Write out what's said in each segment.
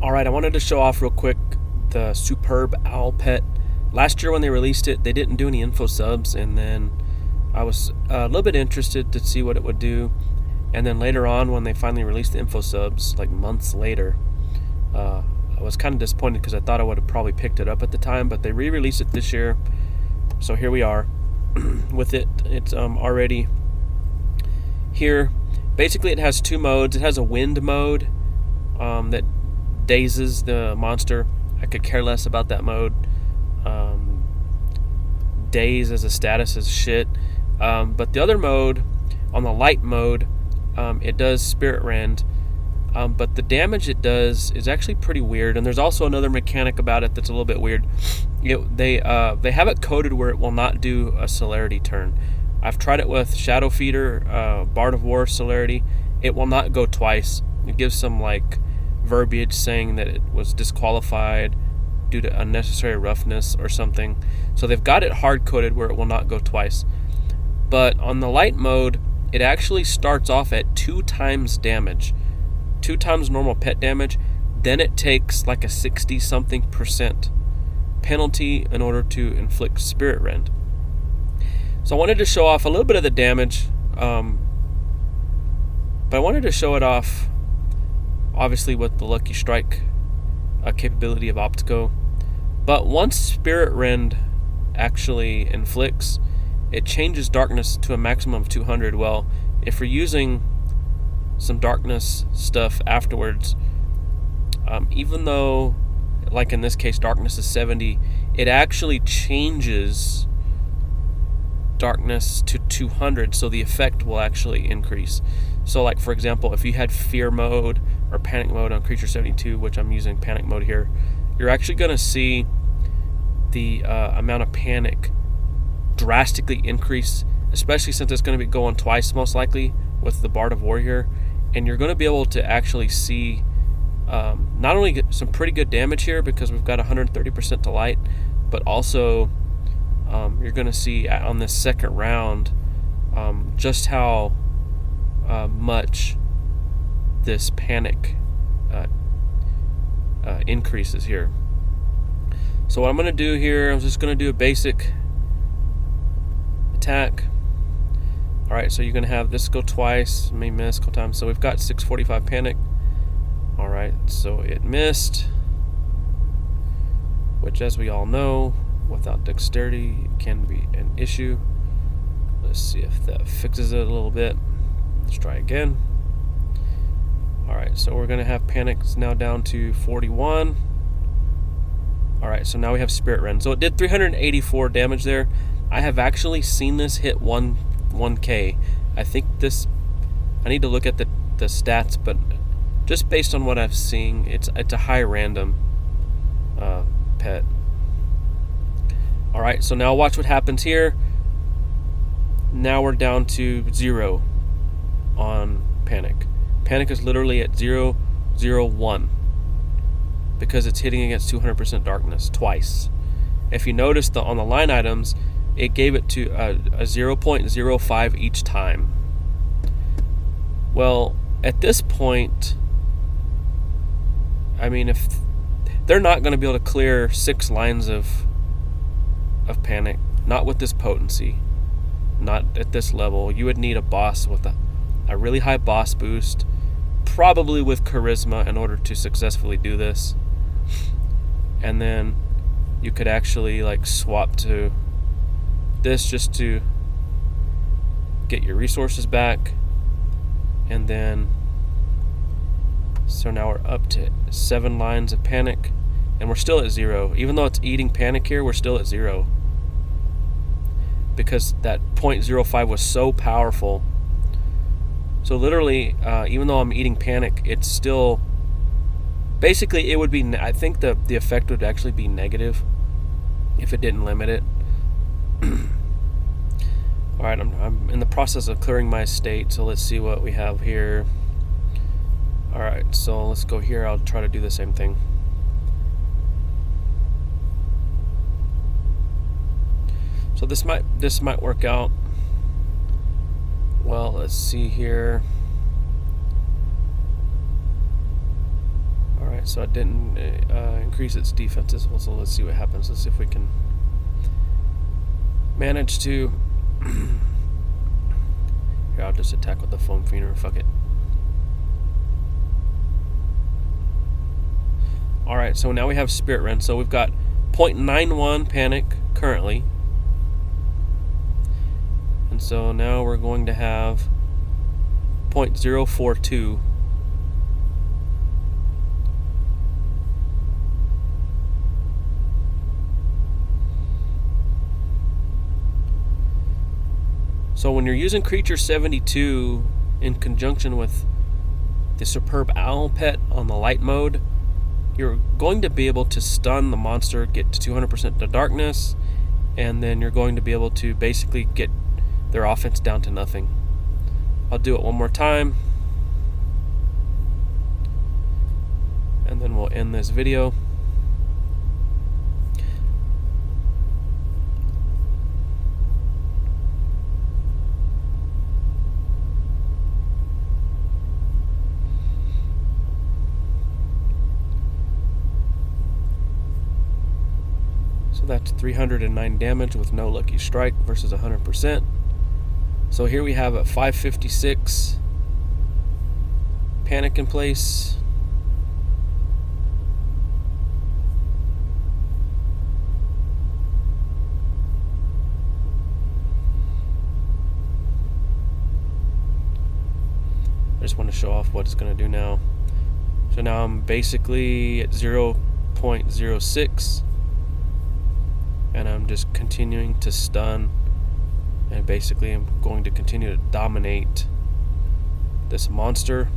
Alright, I wanted to show off real quick the Superb Owl Pet. Last year when they released it, they didn't do any info subs, and then I was a little bit interested to see what it would do. And then later on, when they finally released the info subs, like months later, I was kind of disappointed because I thought I would have probably picked it up at the time, but they re-released it this year. So here we are with it. It's already here. Basically, it has two modes. It has a wind mode that dazes the monster. I could care less about that mode. Daze as a status is shit. But the other mode, on the light mode, it does Spirit Rend. But the damage it does is actually pretty weird. And there's also another mechanic about it that's a little bit weird. They have it coded where it will not do a celerity turn. I've tried it with Shadow Feeder, Bard of War celerity. It will not go twice. It gives some like verbiage saying that it was disqualified due to unnecessary roughness or something. So they've got it hard coded where it will not go twice. But on the light mode, it actually starts off at 2 times damage, 2 times normal pet damage. Then it takes like a 60-something% penalty in order to inflict Spirit Rend. So I wanted to show off a little bit of the damage, but I wanted to show it off obviously with the Lucky Strike capability of Optico. But once Spirit Rend actually inflicts, it changes darkness to a maximum of 200. Well, if you're using some darkness stuff afterwards, even though, like in this case, darkness is 70, it actually changes darkness to 200, so the effect will actually increase. So like, for example, if you had fear mode or panic mode on Cr72, which I'm using panic mode here, you're actually going to see the amount of panic drastically increase, especially since it's going to be going twice most likely with the Bard of War here. And you're going to be able to actually see not only get some pretty good damage here because we've got 130% to light, but also you're going to see on this second round just how much this panic increases here. So what I'm going to do here, I'm just going to do a basic attack. Alright, so you're going to have this go twice, may miss a couple times. So we've got 645 panic. Alright, so it missed, which, as we all know, without dexterity can be an issue. Let's see if that fixes it a little bit. Let's try again. Alright, so we're going to have panics now down to 41. Alright, so now we have Spirit Rend. So it did 384 damage there. I have actually seen this hit 1k. I think this, I need to look at the stats, but just based on what I've seen, it's a high random pet. Alright, so now watch what happens here. Now we're down to 0 on panic. Panic is literally at 0, 0, 1 because it's hitting against 200% darkness twice. If you notice on the line items, it gave it to a 0.05 each time. Well, at this point, I mean, if they're not going to be able to clear 6 lines of panic, not with this potency, not at this level. You would need a boss with a really high boss boost, probably with charisma, in order to successfully do this. And then you could actually like swap to this just to get your resources back. And then so now we're up to 7 lines of panic, and we're still at 0. Even though it's eating panic here, we're still at 0 because that 0.05 was so powerful. So literally, even though I'm eating panic, it's still basically, it would be, I think the effect would actually be negative if it didn't limit it. Alright, I'm in the process of clearing my estate, so let's see what we have here. Alright, so let's go here. I'll try to do the same thing. So this might work out. Well, let's see here. Alright, so it didn't increase its defenses. So let's see what happens. Let's see if we can manage to... Here, I'll just attack with the Foam Fiender. Fuck it. Alright, so now we have Spirit Rend. So we've got 0.91 panic currently. And so now we're going to have 0.042. So when you're using Cr72 in conjunction with the Superb Owl Pet on the light mode, you're going to be able to stun the monster, get to 200% to darkness, and then you're going to be able to basically get their offense down to nothing. I'll do it one more time, and then we'll end this video. So that's 309 damage with no lucky strike versus 100%. So here we have a 556 panic in place. I just want to show off what it's going to do now. So now I'm basically at 0.06. And I'm just continuing to stun, and basically I'm going to continue to dominate this monster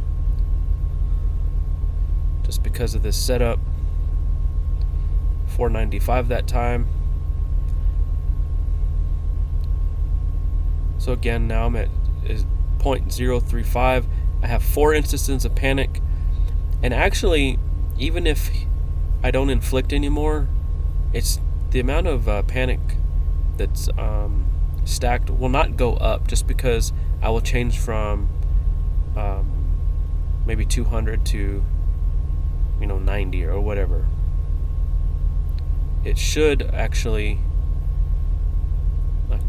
just because of this setup. 495 that time. So again, now I'm at 0.035. I have 4 instances of panic, and actually even if I don't inflict anymore, it's the amount of panic that's stacked will not go up, just because I will change from maybe 200 to 90 or whatever. It should actually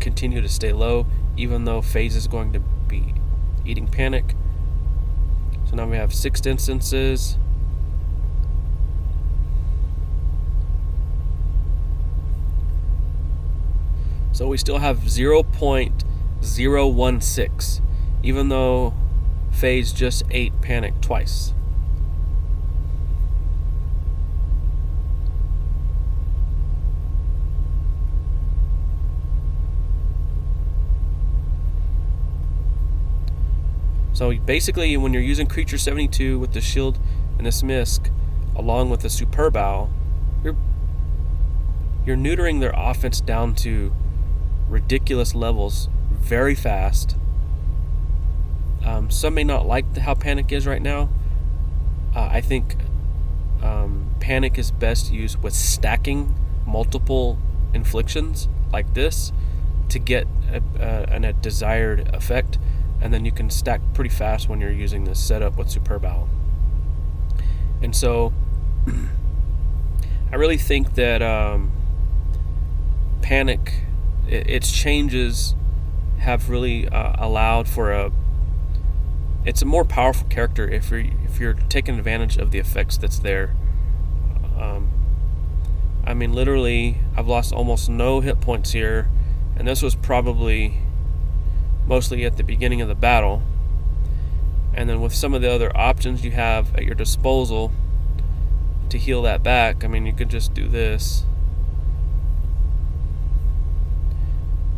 continue to stay low, even though phase is going to be eating panic. So now we have 6 instances. So we still have 0.016, even though phase just ate panic twice. So basically, when you're using Cr72 with the shield and this misc, along with the Superb Owl, you're neutering their offense down to ridiculous levels very fast. Some may not like how panic is right now. I think panic is best used with stacking multiple inflictions like this to get a desired effect, and then you can stack pretty fast when you're using this setup with Superb Owl. And so I really think that panic, its changes have really allowed for it's a more powerful character if you're taking advantage of the effects that's there. I mean, literally, I've lost almost no hit points here, and this was probably mostly at the beginning of the battle. And then with some of the other options you have at your disposal to heal that back, I mean, you could just do this.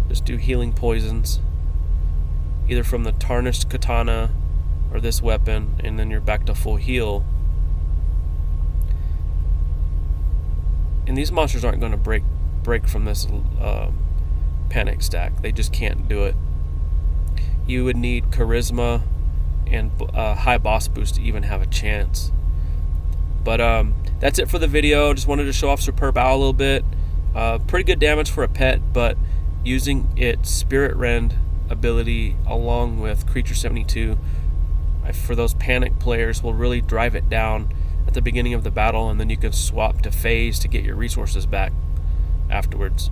Just do healing poisons, either from the tarnished katana or this weapon, and then you're back to full heal. And these monsters aren't going to break from this panic stack. They just can't do it. You would need charisma and high boss boost to even have a chance. But that's it for the video. Just wanted to show off Superb Owl a little bit. Pretty good damage for a pet, but using its Spirit Rend ability along with Cr72 for those panic players will really drive it down. the beginning of the battle, and then you can swap to phase to get your resources back afterwards.